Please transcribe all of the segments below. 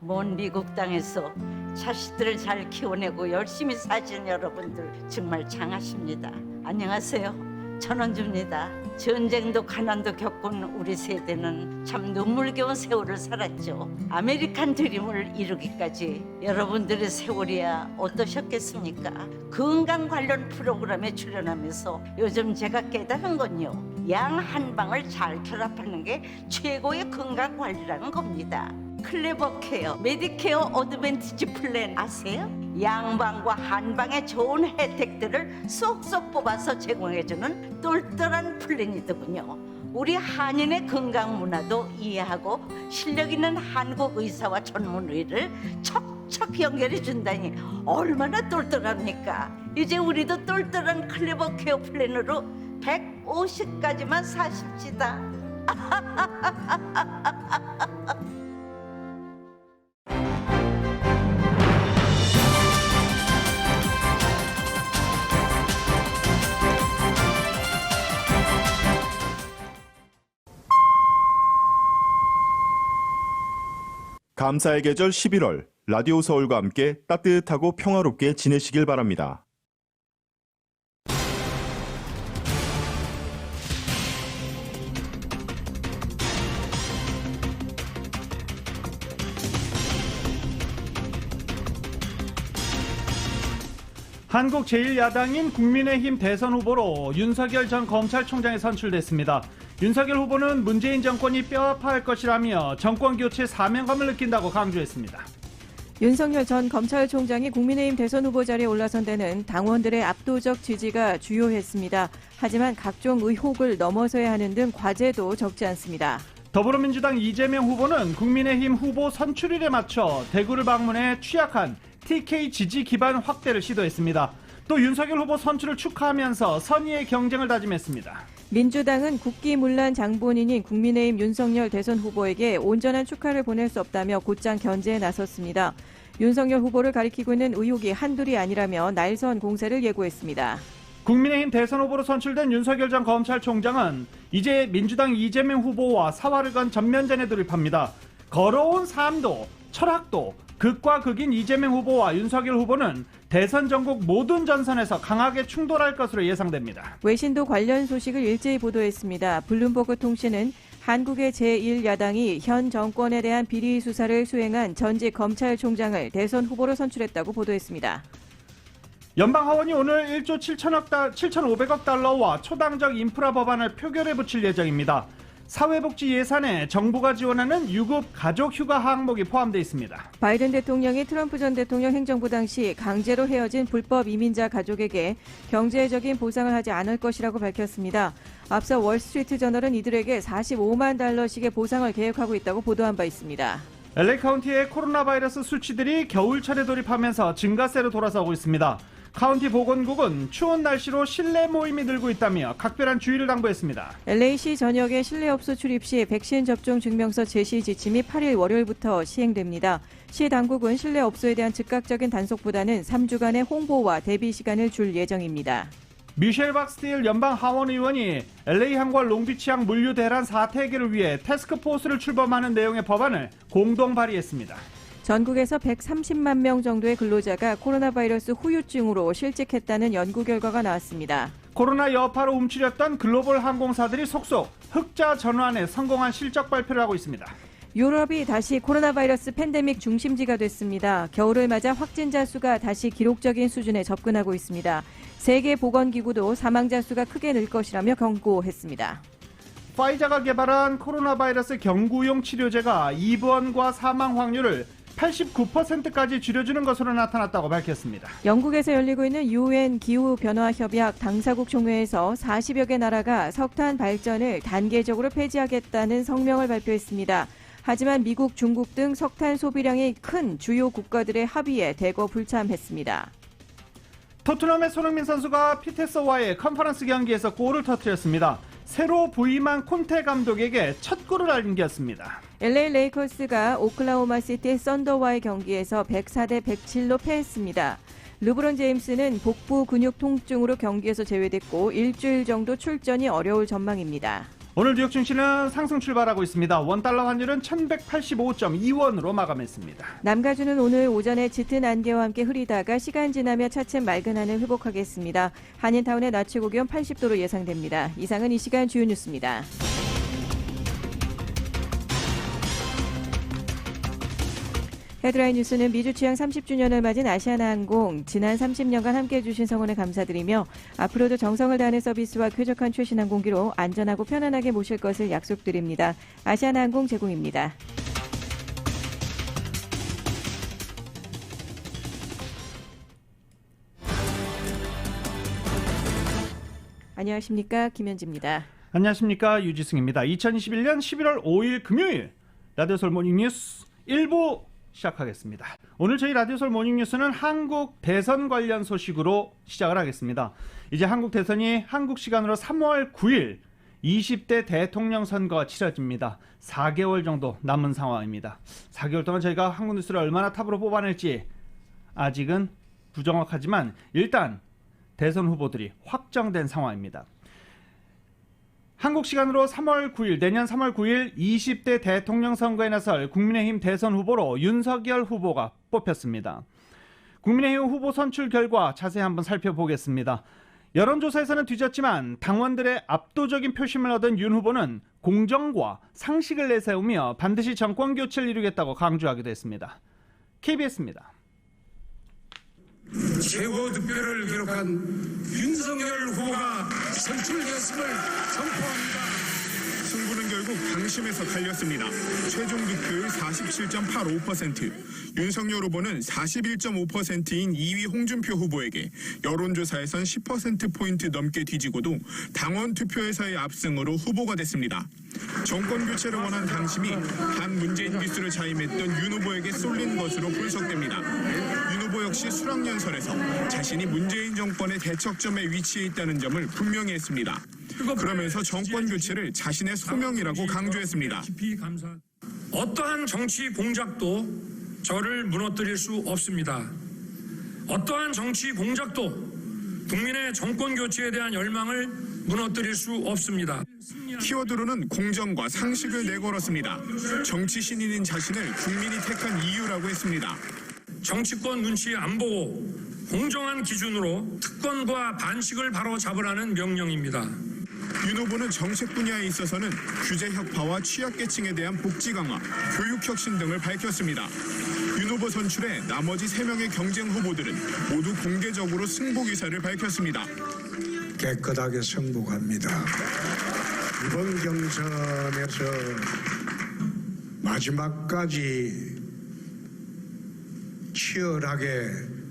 먼 미국 땅에서 자식들을 잘 키워내고 열심히 사신 여러분들 정말 장하십니다. 안녕하세요. 전원주입니다. 전쟁도 가난도 겪은 우리 세대는 참 눈물겨운 세월을 살았죠. 아메리칸 드림을 이루기까지 여러분들의 세월이야 어떠셨겠습니까? 건강 관련 프로그램에 출연하면서 요즘 제가 깨달은 건요, 양 한 방을 잘 결합하는 게 최고의 건강 관리라는 겁니다. 클레버 케어, 메디케어 어드밴티지 플랜 아세요? 양방과 한방의 좋은 혜택들을 쏙쏙 뽑아서 제공해주는 똘똘한 플랜이더군요. 우리 한인의 건강 문화도 이해하고 실력 있는 한국 의사와 전문의를 척척 연결해 준다니 얼마나 똘똘합니까? 이제 우리도 똘똘한 클레버 케어 플랜으로 150까지만 사십시다. 감사의 계절 11월, 라디오 서울과 함께 따뜻하고 평화롭게 지내시길 바랍니다. 한국 제1야당인 국민의힘 대선 후보로 윤석열 전 검찰총장이 선출됐습니다. 윤석열 후보는 문재인 정권이 뼈아파할 것이라며 정권교체 사명감을 느낀다고 강조했습니다. 윤석열 전 검찰총장이 국민의힘 대선 후보 자리에 올라선 데는 당원들의 압도적 지지가 주요했습니다. 하지만 각종 의혹을 넘어서야 하는 등 과제도 적지 않습니다. 더불어민주당 이재명 후보는 국민의힘 후보 선출일에 맞춰 대구를 방문해 취약한 TK 지지 기반 확대를 시도했습니다. 또 윤석열 후보 선출을 축하하면서 선의의 경쟁을 다짐했습니다. 민주당은 국기문란 장본인인 국민의힘 윤석열 대선 후보에게 온전한 축하를 보낼 수 없다며 곧장 견제에 나섰습니다. 윤석열 후보를 가리키고 있는 의혹이 한둘이 아니라며 날선 공세를 예고했습니다. 국민의힘 대선 후보로 선출된 윤석열 전 검찰총장은 이제 민주당 이재명 후보와 사활을 건 전면전에 돌입합니다. 걸어온 삶도 철학도 극과 극인 이재명 후보와 윤석열 후보는 대선 전국 모든 전선에서 강하게 충돌할 것으로 예상됩니다. 외신도 관련 소식을 일제히 보도했습니다. 블룸버그 통신은 한국의 제1야당이 현 정권에 대한 비리 수사를 수행한 전직 검찰총장을 대선 후보로 선출했다고 보도했습니다. 연방하원이 오늘 1조 7,500억 달러와 초당적 인프라 법안을 표결에 붙일 예정입니다. 사회복지 예산에 정부가 지원하는 유급 가족 휴가 항목이 포함되어 있습니다. 바이든 대통령이 트럼프 전 대통령 행정부 당시 강제로 헤어진 불법 이민자 가족에게 경제적인 보상을 하지 않을 것이라고 밝혔습니다. 앞서 월스트리트 저널은 이들에게 45만 달러씩의 보상을 계획하고 있다고 보도한 바 있습니다. LA 카운티의 코로나 바이러스 수치들이 겨울철에 돌입하면서 증가세로 돌아서고 있습니다. 카운티 보건국은 추운 날씨로 실내 모임이 늘고 있다며 각별한 주의를 당부했습니다. LA시 전역의 실내업소 출입 시 백신 접종 증명서 제시 지침이 8일 월요일부터 시행됩니다. 시 당국은 실내업소에 대한 즉각적인 단속보다는 3주간의 홍보와 대비 시간을 줄 예정입니다. 미셸 박스틸 연방 하원 의원이 LA항과 롱비치항 물류 대란 사태 해결을 위해 태스크포스를 출범하는 내용의 법안을 공동 발의했습니다. 전국에서 130만 명 정도의 근로자가 코로나 바이러스 후유증으로 실직했다는 연구 결과가 나왔습니다. 코로나 여파로 움츠렸던 글로벌 항공사들이 속속 흑자 전환에 성공한 실적 발표를 하고 있습니다. 유럽이 다시 코로나 바이러스 팬데믹 중심지가 됐습니다. 겨울을 맞아 확진자 수가 다시 기록적인 수준에 접근하고 있습니다. 세계보건기구도 사망자 수가 크게 늘 것이라며 경고했습니다. 파이자가 개발한 코로나 바이러스 경구용 치료제가 입원과 사망 확률을 89%까지 줄여주는 것으로 나타났다고 밝혔습니다. 영국에서 열리고 있는 UN 기후변화협약 당사국 총회에서 40여 개 나라가 석탄 발전을 단계적으로 폐지하겠다는 성명을 발표했습니다. 하지만 미국, 중국 등 석탄 소비량이 큰 주요 국가들의 합의에 대거 불참했습니다. 토트넘의 손흥민 선수가 피테스와의 컨퍼런스 경기에서 골을 터뜨렸습니다. 새로 부임한 콘테 감독에게 첫 골을 안겼습니다. LA 레이커스가 오클라호마 시티 썬더와의 경기에서 104대 107로 패했습니다. 르브론 제임스는 복부 근육 통증으로 경기에서 제외됐고 일주일 정도 출전이 어려울 전망입니다. 오늘 뉴욕 증시는 상승 출발하고 있습니다. 원달러 환율은 1185.2원으로 마감했습니다. 남가주는 오늘 오전에 짙은 안개와 함께 흐리다가 시간 지나며 차츰 맑은 하늘 회복하겠습니다. 한인타운의 낮 최고 기온 80도로 예상됩니다. 이상은 이 시간 주요 뉴스입니다. 헤드라인 뉴스는 미주 취항 30주년을 맞은 아시아나항공, 지난 30년간 함께해 주신 성원에 감사드리며 앞으로도 정성을 다하는 서비스와 쾌적한 최신 항공기로 안전하고 편안하게 모실 것을 약속드립니다. 아시아나항공 제공입니다. 안녕하십니까, 김현지입니다. 안녕하십니까, 유지승입니다. 2021년 11월 5일 금요일 라디오서울 모닝뉴스 1부 시작하겠습니다. 오늘 저희 라디오서울 모닝뉴스는 한국 대선 관련 소식으로 시작을 하겠습니다. 이제 한국 대선이 한국 시간으로 3월 9일 20대 대통령 선거가 치러집니다. 4개월 정도 남은 상황입니다. 4개월 동안 저희가 한국 뉴스를 얼마나 탑으로 뽑아낼지 아직은 부정확하지만 일단 대선 후보들이 확정된 상황입니다. 한국 시간으로 3월 9일, 내년 3월 9일 20대 대통령 선거에 나설 국민의힘 대선 후보로 윤석열 후보가 뽑혔습니다. 국민의힘 후보 선출 결과 자세히 한번 살펴보겠습니다. 여론조사에서는 뒤졌지만 당원들의 압도적인 표심을 얻은 윤 후보는 공정과 상식을 내세우며 반드시 정권 교체를 이루겠다고 강조하기도 했습니다. KBS입니다. 최고 득표를 기록한 윤석열 후보가 선출되었음을 선포합니다. 승부는 결국 당심에서 갈렸습니다. 최종 득표율 47.85%, 윤석열 후보는 41.5%인 2위 홍준표 후보에게 여론조사에선 10%포인트 넘게 뒤지고도 당원 투표에서의 압승으로 후보가 됐습니다. 정권 교체를 원한 당심이 단 문재인 기수를 자임했던 윤 후보에게 쏠린 것으로 분석됩니다. 윤 후보 역시 수락연설에서 자신이 문재인 정권의 대척점에 위치해 있다는 점을 분명히 했습니다. 그러면서 정권 교체를 자신의 소명이라고 강조했습니다. 어떠한 정치 공작도 저를 무너뜨릴 수 없습니다. 어떠한 정치 공작도 국민의 정권 교체에 대한 열망을 무너뜨릴 수 없습니다. 키워드로는 공정과 상식을 내걸었습니다. 정치 신인인 자신을 국민이 택한 이유라고 했습니다. 정치권 눈치 안 보고 공정한 기준으로 특권과 반칙을 바로 잡으라는 명령입니다. 윤 후보는 정책 분야에 있어서는 규제 혁파와 취약계층에 대한 복지 강화, 교육 혁신 등을 밝혔습니다. 윤 후보 선출에 나머지 3명의 경쟁 후보들은 모두 공개적으로 승복 의사를 밝혔습니다. 깨끗하게 승복합니다. 이번 경선에서 마지막까지 치열하게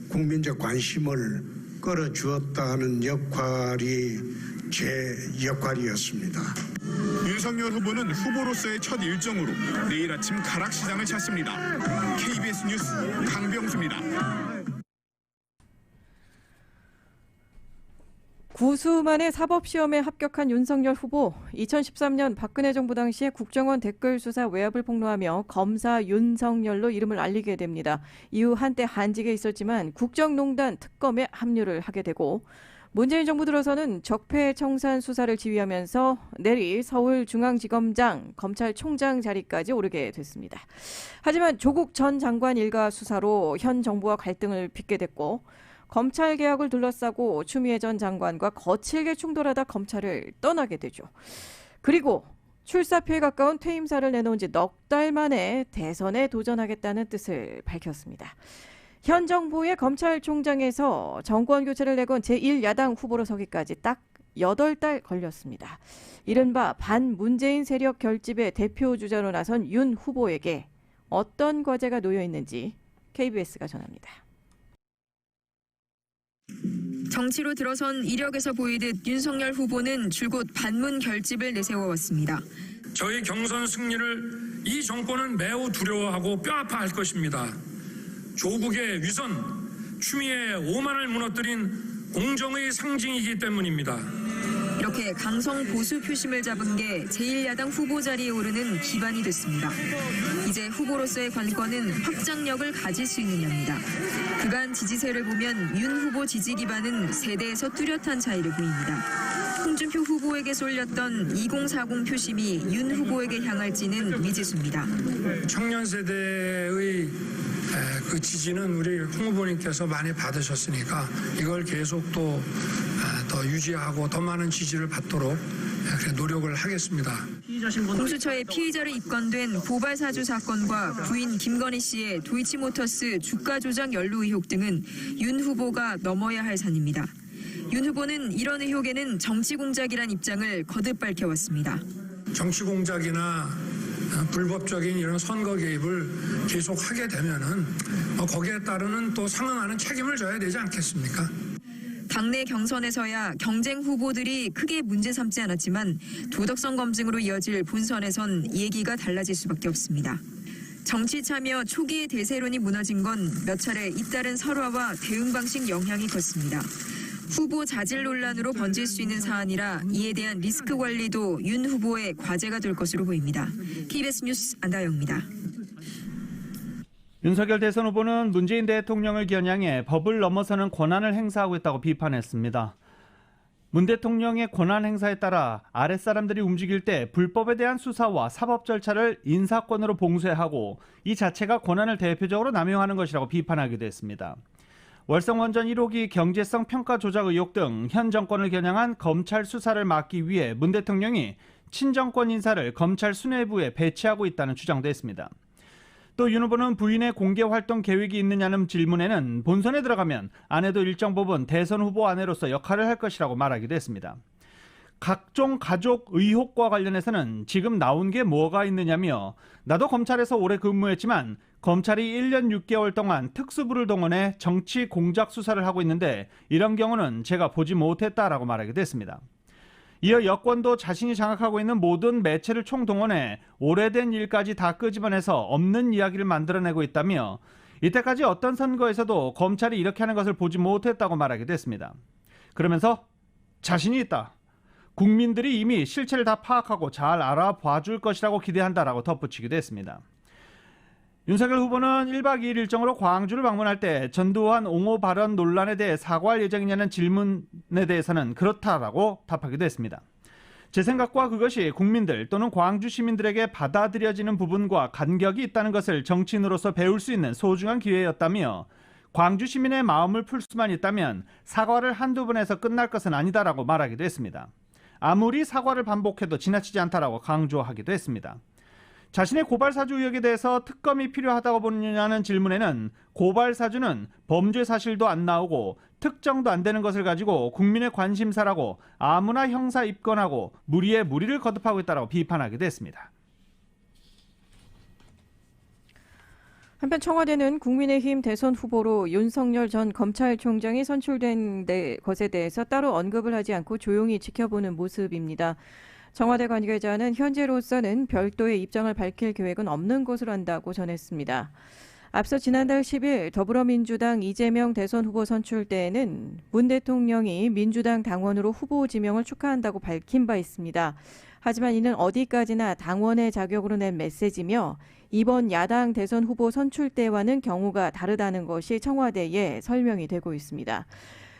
국민적 관심을 끌어주었다는 역할이 제 역할이었습니다. 윤석열 후보는 후보로서의 첫 일정으로 내일 아침 가락시장을 찾습니다. KBS 뉴스 강병수입니다. 구수만의 사법시험에 합격한 윤석열 후보, 2013년 박근혜 정부 당시에 국정원 댓글수사 외압을 폭로하며 검사 윤석열로 이름을 알리게 됩니다. 이후 한때 한직에 있었지만 국정농단 특검에 합류를 하게 되고 문재인 정부 들어서는 적폐청산 수사를 지휘하면서 내리 서울중앙지검장, 검찰총장 자리까지 오르게 됐습니다. 하지만 조국 전 장관 일가 수사로 현 정부와 갈등을 빚게 됐고 검찰 개혁을 둘러싸고 추미애 전 장관과 거칠게 충돌하다 검찰을 떠나게 되죠. 그리고 출사표에 가까운 퇴임사를 내놓은 지 넉 달 만에 대선에 도전하겠다는 뜻을 밝혔습니다. 현 정부의 검찰총장에서 정권 교체를 내건 제1야당 후보로 서기까지 딱 8달 걸렸습니다. 이른바 반문재인 세력 결집의 대표 주자로 나선 윤 후보에게 어떤 과제가 놓여 있는지 KBS가 전합니다. 정치로 들어선 이력에서 보이듯 윤석열 후보는 줄곧 반문 결집을 내세워왔습니다. 저희 경선 승리를 이 정권은 매우 두려워하고 뼈아파할 것입니다. 조국의 위선, 추미애의 오만을 무너뜨린 공정의 상징이기 때문입니다. 이렇게 강성 보수 표심을 잡은 게 제1야당 후보 자리에 오르는 기반이 됐습니다. 이제 후보로서의 관건은 확장력을 가질 수 있느냐입니다. 그간 지지세를 보면 윤 후보 지지 기반은 세대에서 뚜렷한 차이를 보입니다. 홍준표 후보에게 쏠렸던 2040 표심이 윤 후보에게 향할지는 미지수입니다. 청년 세대의 그 지지는 우리 홍 후보님께서 많이 받으셨으니까 이걸 계속 또 더 유지하고 더 많은 지지를 받도록 노력을 하겠습니다. 공수처에 피의자로 입건된 고발 사주 사건과 부인 김건희 씨의 도이치모터스 주가 조작 연루 의혹 등은 윤 후보가 넘어야 할 산입니다. 윤 후보는 이런 의혹에는 정치 공작이란 입장을 거듭 밝혀왔습니다. 정치 공작이나 불법적인 이런 선거 개입을 계속하게 되면은 거기에 따르는 또 상응하는 책임을 져야 되지 않겠습니까? 당내 경선에서야 경쟁 후보들이 크게 문제 삼지 않았지만 도덕성 검증으로 이어질 본선에선 얘기가 달라질 수밖에 없습니다. 정치 참여 초기의 대세론이 무너진 건 몇 차례 잇따른 설화와 대응 방식 영향이 컸습니다. 후보 자질 논란으로 번질 수 있는 사안이라 이에 대한 리스크 관리도 윤 후보의 과제가 될 것으로 보입니다. KBS 뉴스 안다영입니다. 윤석열 대선 후보는 문재인 대통령을 겨냥해 법을 넘어서는 권한을 행사하고 있다고 비판했습니다. 문 대통령의 권한 행사에 따라 아랫사람들이 움직일 때 불법에 대한 수사와 사법 절차를 인사권으로 봉쇄하고 이 자체가 권한을 대표적으로 남용하는 것이라고 비판하기도 했습니다. 월성원전 1호기 경제성 평가 조작 의혹 등 현 정권을 겨냥한 검찰 수사를 막기 위해 문 대통령이 친정권 인사를 검찰 수뇌부에 배치하고 있다는 주장도 했습니다. 또 윤 후보는 부인의 공개 활동 계획이 있느냐는 질문에는 본선에 들어가면 아내도 일정 부분 대선 후보 아내로서 역할을 할 것이라고 말하기도 했습니다. 각종 가족 의혹과 관련해서는 지금 나온 게 뭐가 있느냐며 나도 검찰에서 오래 근무했지만 검찰이 1년 6개월 동안 특수부를 동원해 정치 공작 수사를 하고 있는데 이런 경우는 제가 보지 못했다라고 말하기도 했습니다. 이어 여권도 자신이 장악하고 있는 모든 매체를 총동원해 오래된 일까지 다 끄집어내서 없는 이야기를 만들어내고 있다며 이때까지 어떤 선거에서도 검찰이 이렇게 하는 것을 보지 못했다고 말하기도 했습니다. 그러면서 자신이 있다. 국민들이 이미 실체를 다 파악하고 잘 알아봐 줄 것이라고 기대한다라고 덧붙이기도 했습니다. 윤석열 후보는 1박 2일 일정으로 광주를 방문할 때 전두환 옹호 발언 논란에 대해 사과할 예정이냐는 질문에 대해서는 그렇다라고 답하기도 했습니다. 제 생각과 그것이 국민들 또는 광주 시민들에게 받아들여지는 부분과 간격이 있다는 것을 정치인으로서 배울 수 있는 소중한 기회였다며 광주 시민의 마음을 풀 수만 있다면 사과를 한두 번 해서 끝날 것은 아니다라고 말하기도 했습니다. 아무리 사과를 반복해도 지나치지 않다라고 강조하기도 했습니다. 자신의 고발사주 의혹에 대해서 특검이 필요하다고 보느냐는 질문에는 고발사주는 범죄 사실도 안 나오고 특정도 안 되는 것을 가지고 국민의 관심사라고 아무나 형사 입건하고 무리에 무리를 거듭하고 있다고 비판하기도 했습니다. 한편 청와대는 국민의힘 대선 후보로 윤석열 전 검찰총장이 선출된 것에 대해서 따로 언급을 하지 않고 조용히 지켜보는 모습입니다. 청와대 관계자는 현재로서는 별도의 입장을 밝힐 계획은 없는 것으로 한다고 전했습니다. 앞서 지난달 10일 더불어민주당 이재명 대선 후보 선출 때에는 문 대통령이 민주당 당원으로 후보 지명을 축하한다고 밝힌 바 있습니다. 하지만 이는 어디까지나 당원의 자격으로 낸 메시지며 이번 야당 대선 후보 선출 때와는 경우가 다르다는 것이 청와대에 설명이 되고 있습니다.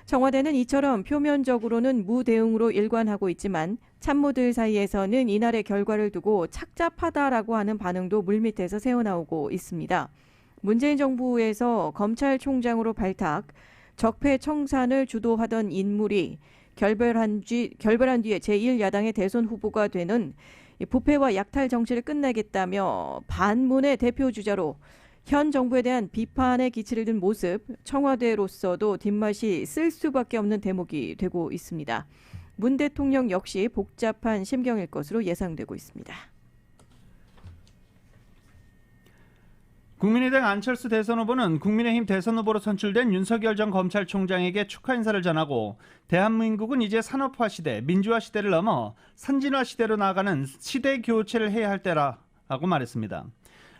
청와대는 이처럼 표면적으로는 무대응으로 일관하고 있지만 참모들 사이에서는 이날의 결과를 두고 착잡하다라고 하는 반응도 물밑에서 새어나오고 있습니다. 문재인 정부에서 검찰총장으로 발탁, 적폐청산을 주도하던 인물이 결별한 뒤에 제1야당의 대선 후보가 되는 부패와 약탈 정치를 끝내겠다며 반문의 대표주자로 현 정부에 대한 비판의 기치를 든 모습, 청와대로서도 뒷맛이 쓸 수밖에 없는 대목이 되고 있습니다. 문 대통령 역시 복잡한 심경일 것으로 예상되고 있습니다. 국민의당 안철수 대선 후보는 국민의힘 대선 후보로 선출된 윤석열 전 검찰총장에게 축하 인사를 전하고 대한민국은 이제 산업화 시대, 민주화 시대를 넘어 선진화 시대로 나아가는 시대 교체를 해야 할 때라고 말했습니다.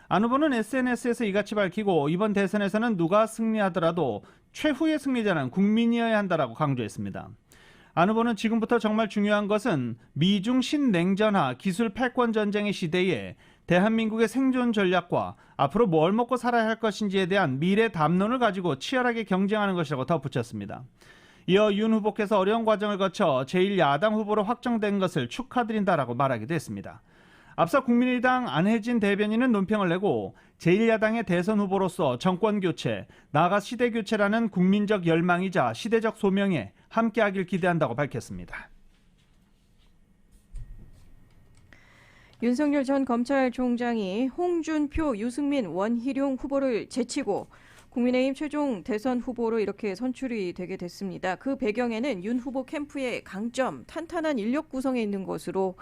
안 후보는 SNS에서 이같이 밝히고 이번 대선에서는 누가 승리하더라도 최후의 승리자는 국민이어야 한다라고 강조했습니다. 안 후보는 지금부터 정말 중요한 것은 미중 신냉전화 기술 패권 전쟁의 시대에 대한민국의 생존 전략과 앞으로 뭘 먹고 살아야 할 것인지에 대한 미래 담론을 가지고 치열하게 경쟁하는 것이라고 덧붙였습니다. 이어 윤 후보께서 어려운 과정을 거쳐 제1야당 후보로 확정된 것을 축하드린다라고 말하기도 했습니다. 앞서 국민의당 안혜진 대변인은 논평을 내고 제1야당의 대선 후보로서 정권교체, 나아가 시대교체라는 국민적 열망이자 시대적 소명에 함께하길 기대한다고 밝혔습니다. 윤석열 전 검찰총장이 홍준표, 유승민, 원희룡 후보를 제치고 국민의힘 최종 대선 후보로 이렇게 선출이 되게 됐습니다. 그 배경에는 윤 후보 캠프의 강점, 탄탄한 인력 구성에 있는 것으로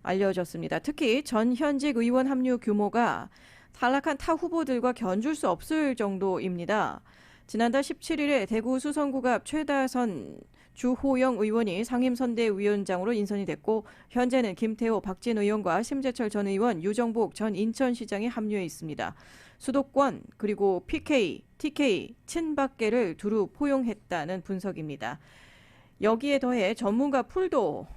알려졌습니다. 특히 전 현직 의원 합류 규모가 탈락한 타 후보들과 견줄 수 없을 정도입니다. 지난달 17일에 대구 수성구가 앞 최다선 주호영 의원이 상임선대위원장으로 인선이 됐고 현재는 김태호, 박진 의원과 심재철 전 의원, 유정복 전 인천시장이 합류해 있습니다. 수도권 그리고 PK, TK, 친박계를 두루 포용했다는 분석입니다. 여기에 더해 전문가 풀도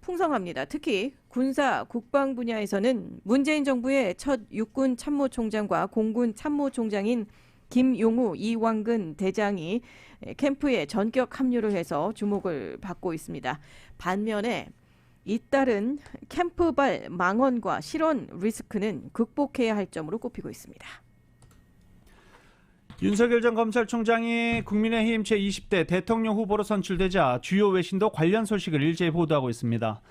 풍성합니다. 특히 군사, 국방 분야에서는 문재인 정부의 첫 육군 참모총장과 공군 참모총장인 김용우, 이왕근 대장이 캠프에 전격 합류를 해서 주목을 받고 있습니다. 반면에 잇따른 캠프발 망언과 실언 리스크는 극복해야 할 점으로 꼽히고 있습니다. 윤석열 전 검찰총장이 국민의힘 제20대 대통령 후보로 선출되자 주요 외신도 관련 소식을 일제히 보도하고 있습니다.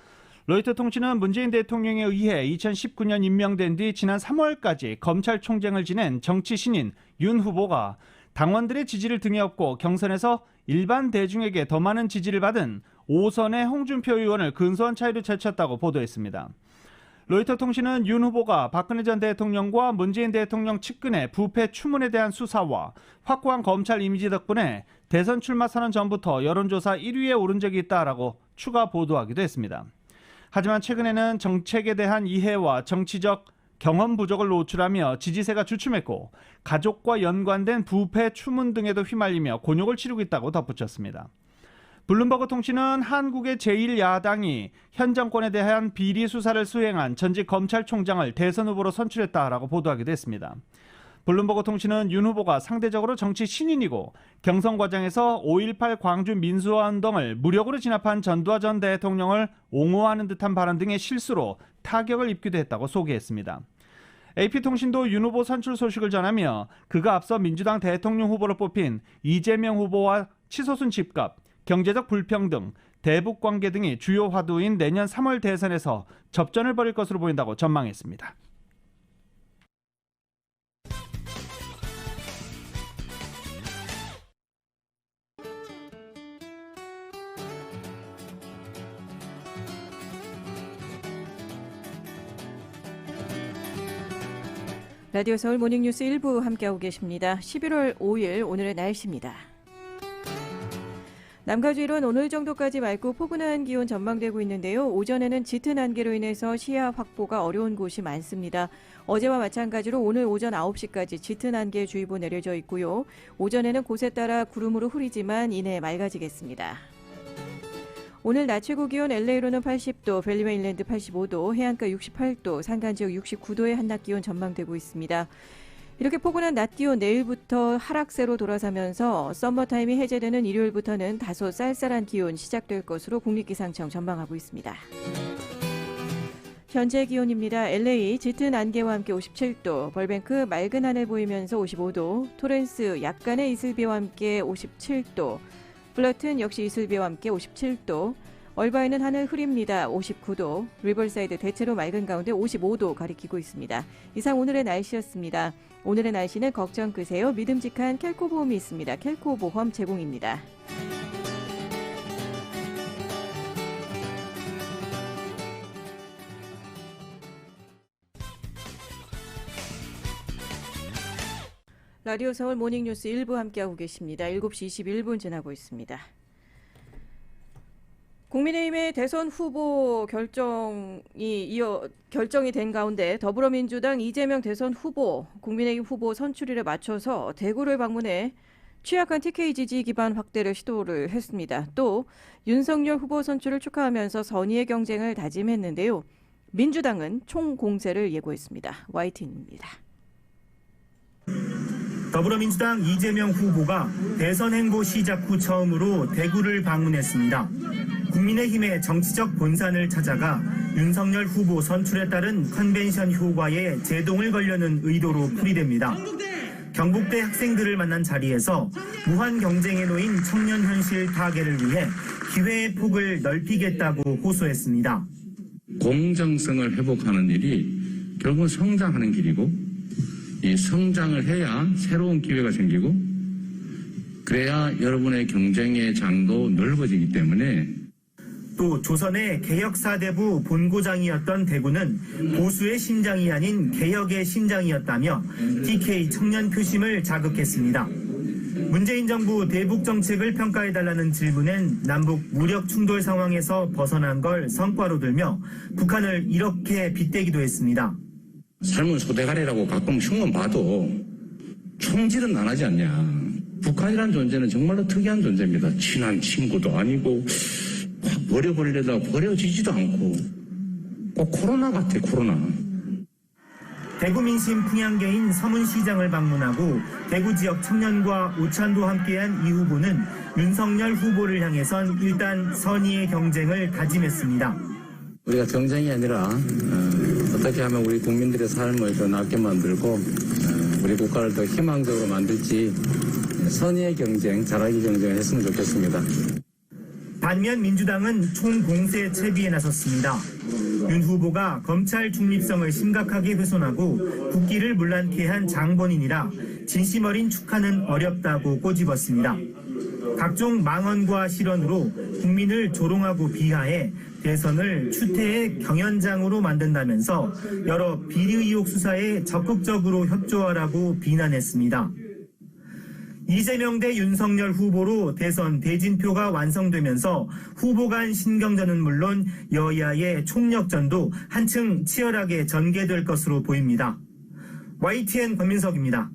로이터 통신은 문재인 대통령에 의해 2019년 임명된 뒤 지난 3월까지 검찰총장을 지낸 정치 신인 윤 후보가 당원들의 지지를 등에 업고 경선에서 일반 대중에게 더 많은 지지를 받은 5선의 홍준표 의원을 근소한 차이로 제쳤다고 보도했습니다. 로이터 통신은 윤 후보가 박근혜 전 대통령과 문재인 대통령 측근의 부패 추문에 대한 수사와 확고한 검찰 이미지 덕분에 대선 출마 선언 전부터 여론조사 1위에 오른 적이 있다라고 추가 보도하기도 했습니다. 하지만 최근에는 정책에 대한 이해와 정치적 경험 부족을 노출하며 지지세가 주춤했고 가족과 연관된 부패 추문 등에도 휘말리며 곤욕을 치르고 있다고 덧붙였습니다. 블룸버그 통신은 한국의 제1야당이 현 정권에 대한 비리 수사를 수행한 전직 검찰총장을 대선 후보로 선출했다라고 보도하기도 했습니다. 블룸버그 통신은 윤 후보가 상대적으로 정치 신인이고 경선 과정에서 5.18 광주 민주화운동을 무력으로 진압한 전두환 전 대통령을 옹호하는 듯한 발언 등의 실수로 타격을 입기도 했다고 소개했습니다. AP통신도 윤 후보 선출 소식을 전하며 그가 앞서 민주당 대통령 후보로 뽑힌 이재명 후보와 치솟은 집값, 경제적 불평등, 대북관계 등이 주요 화두인 내년 3월 대선에서 접전을 벌일 것으로 보인다고 전망했습니다. 라디오 서울 모닝뉴스 1부 함께하고 계십니다. 11월 5일 오늘의 날씨입니다. 남가주일은 오늘 정도까지 맑고 포근한 기온 전망되고 있는데요. 오전에는 짙은 안개로 인해서 시야 확보가 어려운 곳이 많습니다. 어제와 마찬가지로 오늘 오전 9시까지 짙은 안개 주의보 내려져 있고요. 오전에는 곳에 따라 구름으로 흐리지만 이내 맑아지겠습니다. 오늘 낮 최고 기온 LA로는 80도, 밸리메인랜드 85도, 해안가 68도, 산간지역 69도의 한낮 기온 전망되고 있습니다. 이렇게 포근한 낮 기온 내일부터 하락세로 돌아서면서 썸머타임이 해제되는 일요일부터는 다소 쌀쌀한 기온 시작될 것으로 국립기상청 전망하고 있습니다. 현재 기온입니다. LA 짙은 안개와 함께 57도, 벌뱅크 맑은 하늘 보이면서 55도, 토렌스 약간의 이슬비와 함께 57도, 플러튼 역시 이슬비와 함께 57도, 얼바인은 하늘 흐립니다. 59도, 리버사이드 대체로 맑은 가운데 55도 가리키고 있습니다. 이상 오늘의 날씨였습니다. 오늘의 날씨는 걱정 끄세요. 믿음직한 켈코 보험이 있습니다. 켈코 보험 제공입니다. 라디오 서울 모닝뉴스 1부 함께하고 계십니다. 7시 21분 지나고 있습니다. 국민의힘의 대선 후보 결정이 된 가운데 더불어민주당 이재명 대선 후보, 국민의힘 후보 선출일에 맞춰서 대구를 방문해 취약한 TK 지지 기반 확대를 시도를 했습니다. 또 윤석열 후보 선출을 축하하면서 선의의 경쟁을 다짐했는데요. 민주당은 총공세를 예고했습니다. YTN입니다. 더불어민주당 이재명 후보가 대선 행보 시작 후 처음으로 대구를 방문했습니다. 국민의힘의 정치적 본산을 찾아가 윤석열 후보 선출에 따른 컨벤션 효과에 제동을 걸려는 의도로 풀이됩니다. 경북대 학생들을 만난 자리에서 무한 경쟁에 놓인 청년 현실 타개를 위해 기회의 폭을 넓히겠다고 호소했습니다. 공정성을 회복하는 일이 결국은 성장하는 길이고, 이 성장을 해야 새로운 기회가 생기고, 그래야 여러분의 경쟁의 장도 넓어지기 때문에. 또 조선의 개혁사대부 본고장이었던 대구는 보수의 심장이 아닌 개혁의 심장이었다며 TK 청년 표심을 자극했습니다. 문재인 정부 대북 정책을 평가해달라는 질문엔 남북 무력 충돌 상황에서 벗어난 걸 성과로 들며 북한을 이렇게 빗대기도 했습니다. 삶은 소대가리라고 가끔 흉만 봐도 총질은 안 하지 않냐. 북한이라는 존재는 정말로 특이한 존재입니다. 친한 친구도 아니고 확 버려버리려다가 버려지지도 않고 꼭 코로나 같아, 코로나. 대구 민심 풍향계인 서문시장을 방문하고 대구 지역 청년과 오찬도 함께한 이 후보는 윤석열 후보를 향해선 일단 선의의 경쟁을 다짐했습니다. 우리가 경쟁이 아니라 어떻게 하면 우리 국민들의 삶을 더 낫게 만들고 우리 국가를 더 희망적으로 만들지 선의의 경쟁, 잘하기 경쟁을 했으면 좋겠습니다. 반면 민주당은 총공세 채비에 나섰습니다. 윤 후보가 검찰 중립성을 심각하게 훼손하고 국기를 문란케 한 장본인이라 진심 어린 축하는 어렵다고 꼬집었습니다. 각종 망언과 실언으로 국민을 조롱하고 비하해 대선을 추태의 경연장으로 만든다면서 여러 비리 의혹 수사에 적극적으로 협조하라고 비난했습니다. 이재명 대 윤석열 후보로 대선 대진표가 완성되면서 후보 간 신경전은 물론 여야의 총력전도 한층 치열하게 전개될 것으로 보입니다. YTN 권민석입니다.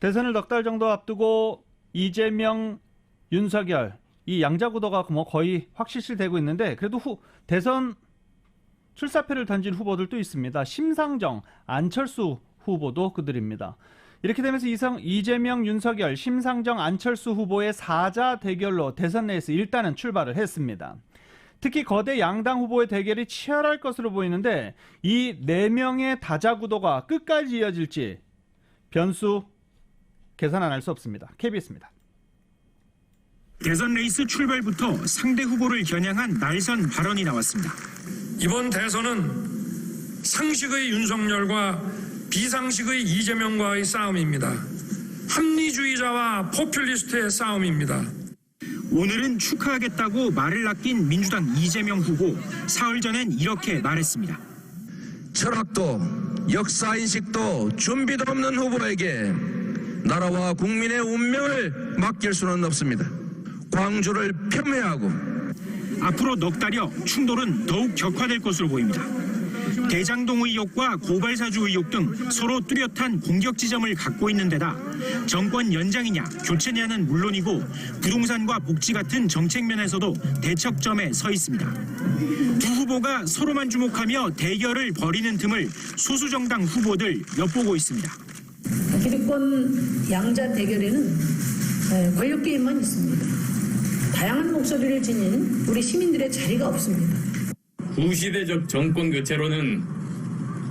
대선을 넉 달 정도 앞두고 이재명, 윤석열 이 양자구도가 거의 확실시되고 있는데 그래도 대선 출사표를 던진 후보들도 있습니다. 심상정, 안철수 후보도 그들입니다. 이렇게 되면서 이재명, 윤석열, 심상정, 안철수 후보의 4자 대결로 대선 레이스 일단은 출발을 했습니다. 특히 거대 양당 후보의 대결이 치열할 것으로 보이는데 이 4명의 다자구도가 끝까지 이어질지 변수 계산 안 할 수 없습니다. KBS입니다. 대선 레이스 출발부터 상대 후보를 겨냥한 날선 발언이 나왔습니다. 이번 대선은 상식의 윤석열과 비상식의 이재명과의 싸움입니다. 합리주의자와 포퓰리스트의 싸움입니다. 오늘은 축하하겠다고 말을 아낀 민주당 이재명 후보. 사흘 전엔 이렇게 말했습니다. 철학도 역사인식도 준비도 없는 후보에게 나라와 국민의 운명을 맡길 수는 없습니다. 광주를 폄훼하고 앞으로 넉 달여 충돌은 더욱 격화될 것으로 보입니다. 대장동 의혹과 고발사주 의혹 등 서로 뚜렷한 공격 지점을 갖고 있는 데다 정권 연장이냐 교체냐는 물론이고 부동산과 복지 같은 정책 면에서도 대척점에 서 있습니다. 두 후보가 서로만 주목하며 대결을 벌이는 틈을 소수 정당 후보들 엿보고 있습니다. 기득권 양자 대결에는 권력 게임만 있습니다. 다양한 목소리를 지닌 우리 시민들의 자리가 없습니다. 구시대적 정권 교체로는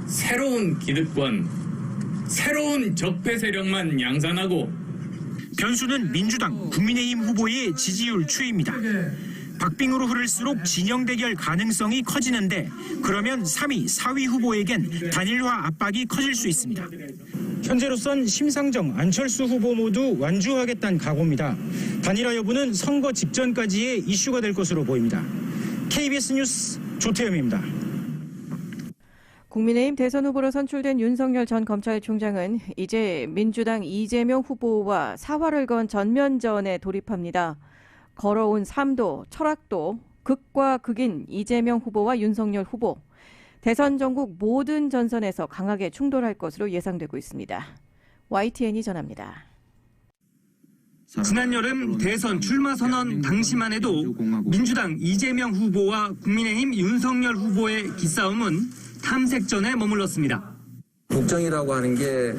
새로운 기득권, 새로운 적폐 세력만 양산하고 변수는 민주당, 국민의힘 후보의 지지율 추이입니다. 박빙으로 흐를수록 진영 대결 가능성이 커지는데 그러면 3위, 4위 후보에겐 단일화 압박이 커질 수 있습니다. 현재로선 심상정, 안철수 후보 모두 완주하겠다는 각오입니다. 단일화 여부는 선거 직전까지의 이슈가 될 것으로 보입니다. KBS 뉴스 조태현입니다. 국민의힘 대선 후보로 선출된 윤석열 전 검찰총장은 이제 민주당 이재명 후보와 사활을 건 전면전에 돌입합니다. 걸어온 삶도 철학도 극과 극인 이재명 후보와 윤석열 후보. 대선 전국 모든 전선에서 강하게 충돌할 것으로 예상되고 있습니다. YTN이 전합니다. 지난 여름 대선 출마 선언 당시만 해도 민주당 이재명 후보와 국민의힘 윤석열 후보의 기싸움은 탐색전에 머물렀습니다. 국정이라고 하는 게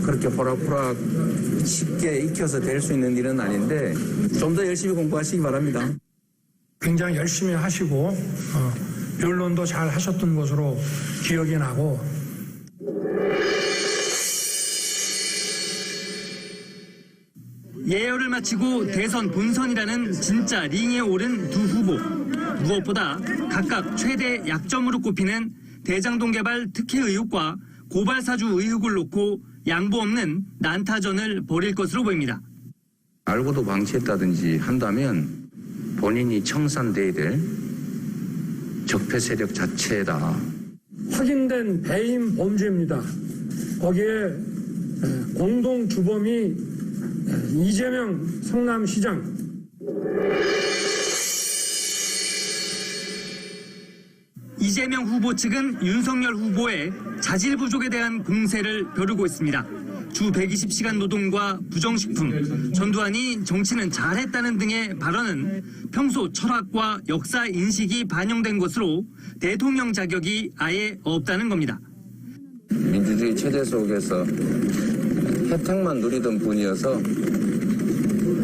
그렇게 호락호락 쉽게 익혀서 될 수 있는 일은 아닌데 좀 더 열심히 공부하시기 바랍니다. 굉장히 열심히 하시고 변론도 잘 하셨던 것으로 기억이 나고 예열을 마치고 대선 본선이라는 진짜 링에 오른 두 후보. 무엇보다 각각 최대 약점으로 꼽히는 대장동 개발 특혜 의혹과 고발 사주 의혹을 놓고 양보 없는 난타전을 벌일 것으로 보입니다. 알고도 방치했다든지 한다면 본인이 청산돼야 될 적폐 세력 자체다. 확인된 배임 범죄입니다. 거기에 공동 주범이 이재명 성남시장. 이재명 후보 측은 윤석열 후보의 자질 부족에 대한 공세를 벼르고 있습니다. 주 120시간 노동과 부정식품, 전두환이 정치는 잘했다는 등의 발언은 평소 철학과 역사 인식이 반영된 것으로 대통령 자격이 아예 없다는 겁니다. 민주주의 체제 속에서 혜택만 누리던 분이어서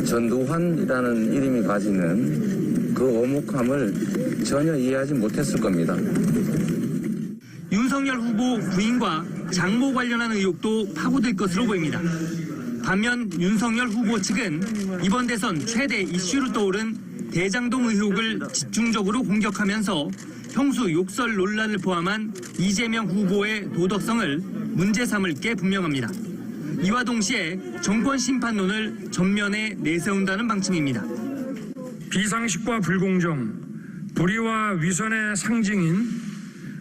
전두환이라는 이름이 가지는 그 오목함을 전혀 이해하지 못했을 겁니다. 윤석열 후보 부인과 장모 관련한 의혹도 파고들 것으로 보입니다. 반면 윤석열 후보 측은 이번 대선 최대 이슈로 떠오른 대장동 의혹을 집중적으로 공격하면서 평소 욕설 논란을 포함한 이재명 후보의 도덕성을 문제 삼을 게 분명합니다. 이와 동시에 정권 심판론을 전면에 내세운다는 방침입니다. 비상식과 불공정, 불의와 위선의 상징인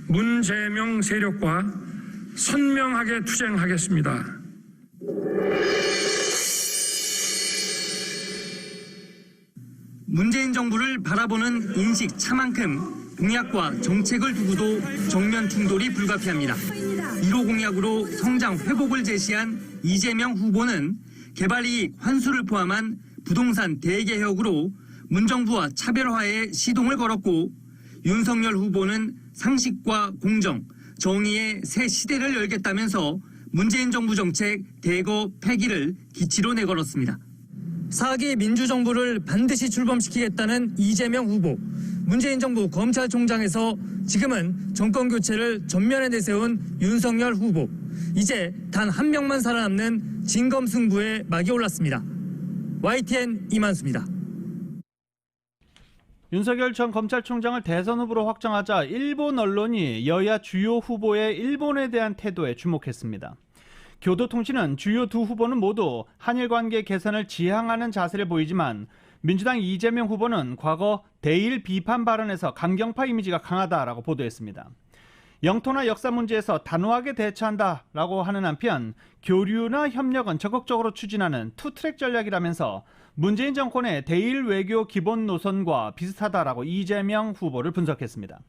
문재명 세력과 선명하게 투쟁하겠습니다. 문재인 정부를 바라보는 인식 차만큼 공약과 정책을 두고도 정면 충돌이 불가피합니다. 1호 공약으로 성장 회복을 제시한 이재명 후보는 개발이익 환수를 포함한 부동산 대개혁으로 문정부와 차별화에 시동을 걸었고, 윤석열 후보는 상식과 공정, 정의의 새 시대를 열겠다면서 문재인 정부 정책 대거 폐기를 기치로 내걸었습니다. 4기 민주정부를 반드시 출범시키겠다는 이재명 후보. 문재인 정부 검찰총장에서 지금은 정권 교체를 전면에 내세운 윤석열 후보. 이제 단 한 명만 살아남는 진검승부에 막이 올랐습니다. YTN 이만수입니다. 윤석열 전 검찰총장을 대선 후보로 확정하자 일본 언론이 여야 주요 후보의 일본에 대한 태도에 주목했습니다. 교도통신은 주요 두 후보는 모두 한일 관계 개선을 지향하는 자세를 보이지만 민주당 이재명 후보는 과거 대일 비판 발언에서 강경파 이미지가 강하다라고 보도했습니다. 영토나 역사 문제에서 단호하게 대처한다라고 하는 한편 교류나 협력은 적극적으로 추진하는 투트랙 전략이라면서 문재인 정권의 대일 외교 기본 노선과 비슷하다라고 이재명 후보를 분석했습니다.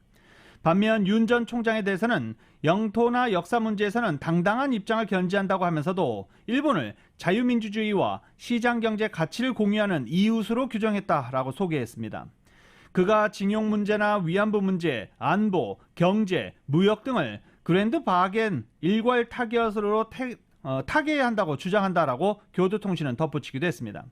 반면 윤 전 총장에 대해서는 영토나 역사 문제에서는 당당한 입장을 견지한다고 하면서도 일본을 자유민주주의와 시장경제 가치를 공유하는 이웃으로 규정했다라고 소개했습니다. 그가 징용 문제나 위안부 문제, 안보, 경제, 무역 등을 그랜드 바겐 일괄 타겟으로 타개해야 한다고 주장한다라고 교도통신은 덧붙이기도 했습니다.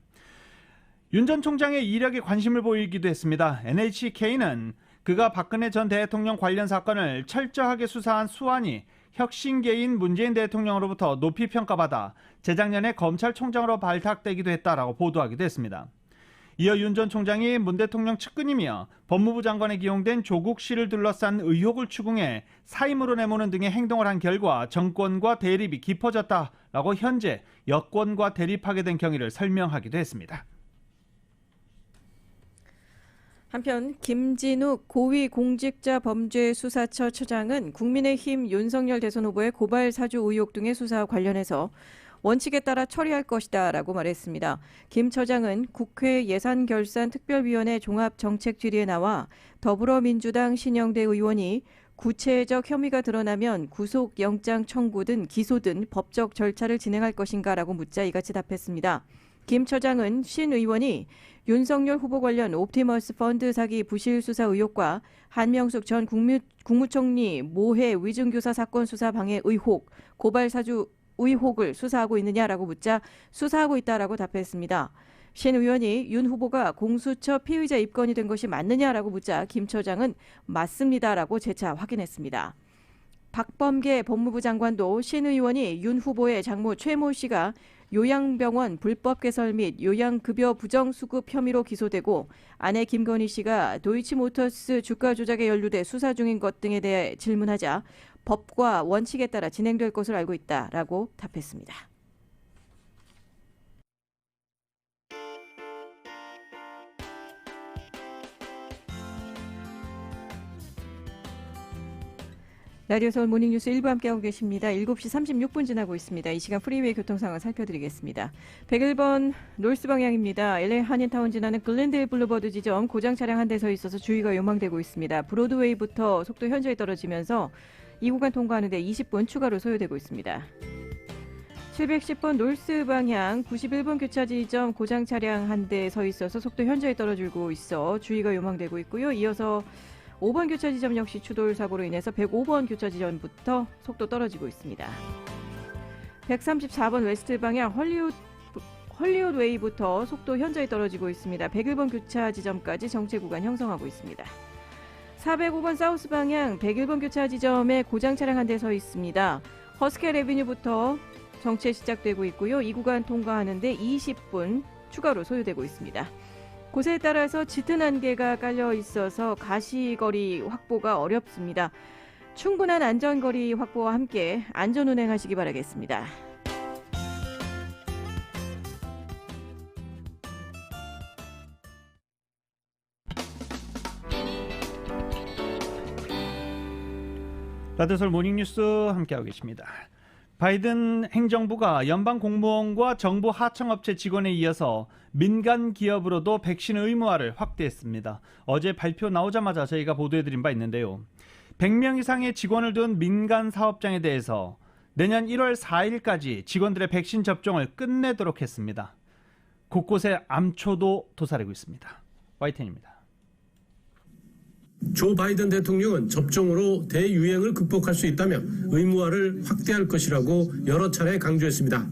윤 전 총장의 이력에 관심을 보이기도 했습니다. NHK는 그가 박근혜 전 대통령 관련 사건을 철저하게 수사한 수완이 혁신계인 문재인 대통령으로부터 높이 평가받아 재작년에 검찰총장으로 발탁되기도 했다라고 보도하기도 했습니다. 이어 윤 전 총장이 문 대통령 측근이며 법무부 장관에 기용된 조국 씨를 둘러싼 의혹을 추궁해 사임으로 내모는 등의 행동을 한 결과 정권과 대립이 깊어졌다라고 현재 여권과 대립하게 된 경위를 설명하기도 했습니다. 한편 김진욱 고위공직자범죄수사처 처장은 국민의힘 윤석열 대선 후보의 고발 사주 의혹 등의 수사와 관련해서 원칙에 따라 처리할 것이다 라고 말했습니다. 김 처장은 국회 예산결산특별위원회 종합정책질의에 나와 더불어민주당 신영대 의원이 구체적 혐의가 드러나면 구속영장 청구 등 기소 등 법적 절차를 진행할 것인가 라고 묻자 이같이 답했습니다. 김 처장은 신 의원이 윤석열 후보 관련 옵티머스 펀드 사기 부실 수사 의혹과 한명숙 전 국무총리 모해 위증교사 사건 수사 방해 의혹, 고발 사주 의혹을 수사하고 있느냐라고 묻자 수사하고 있다라고 답했습니다. 신 의원이 윤 후보가 공수처 피의자 입건이 된 것이 맞느냐라고 묻자 김 처장은 맞습니다라고 재차 확인했습니다. 박범계 법무부 장관도 신 의원이 윤 후보의 장모 최모 씨가 요양병원 불법 개설 및 요양급여 부정수급 혐의로 기소되고 아내 김건희 씨가 도이치모터스 주가 조작에 연루돼 수사 중인 것 등에 대해 질문하자 법과 원칙에 따라 진행될 것으로 알고 있다라고 답했습니다. 라디오 서울 모닝뉴스 1부 함께하고 계십니다. 7시 36분 지나고 있습니다. 이 시간 프리웨이 교통 상황 살펴드리겠습니다. 101번 노스 방향입니다. LA 한인타운 지나는 글랜데일 블루버드 지점 고장 차량 한 대 서 있어서 주의가 요망되고 있습니다. 브로드웨이부터 속도 현저히 떨어지면서 이 구간 통과하는 데 20분 추가로 소요되고 있습니다. 710번 노스 방향 91번 교차 지점 고장 차량 한 대 서 있어서 속도 현저히 떨어지고 있어 주의가 요망되고 있고요. 이어서 5번 교차 지점 역시 추돌 사고로 인해서 105번 교차 지점부터 속도 떨어지고 있습니다. 134번 웨스트 방향 헐리우드 웨이부터 속도 현저히 떨어지고 있습니다. 101번 교차 지점까지 정체 구간 형성하고 있습니다. 405번 사우스 방향 101번 교차 지점에 고장 차량 한 대 서 있습니다. 허스켈 애비뉴부터 정체 시작되고 있고요. 이 구간 통과하는데 20분 추가로 소요되고 있습니다. 곳에 따라서 짙은 안개가 깔려 있어서 가시거리 확보가 어렵습니다. 충분한 안전거리 확보와 함께 안전운행하시기 바라겠습니다. 라디오 서울 모닝뉴스 함께하고 계십니다. 바이든 행정부가 연방 공무원과 정부 하청업체 직원에 이어서 민간 기업으로도 백신 의무화를 확대했습니다. 어제 발표 나오자마자 저희가 보도해드린 바 있는데요. 100명 이상의 직원을 둔 민간 사업장에 대해서 내년 1월 4일까지 직원들의 백신 접종을 끝내도록 했습니다. 곳곳에 암초도 도사리고 있습니다. YTN입니다. 조 바이든 대통령은 접종으로 대유행을 극복할 수 있다며 의무화를 확대할 것이라고 여러 차례 강조했습니다.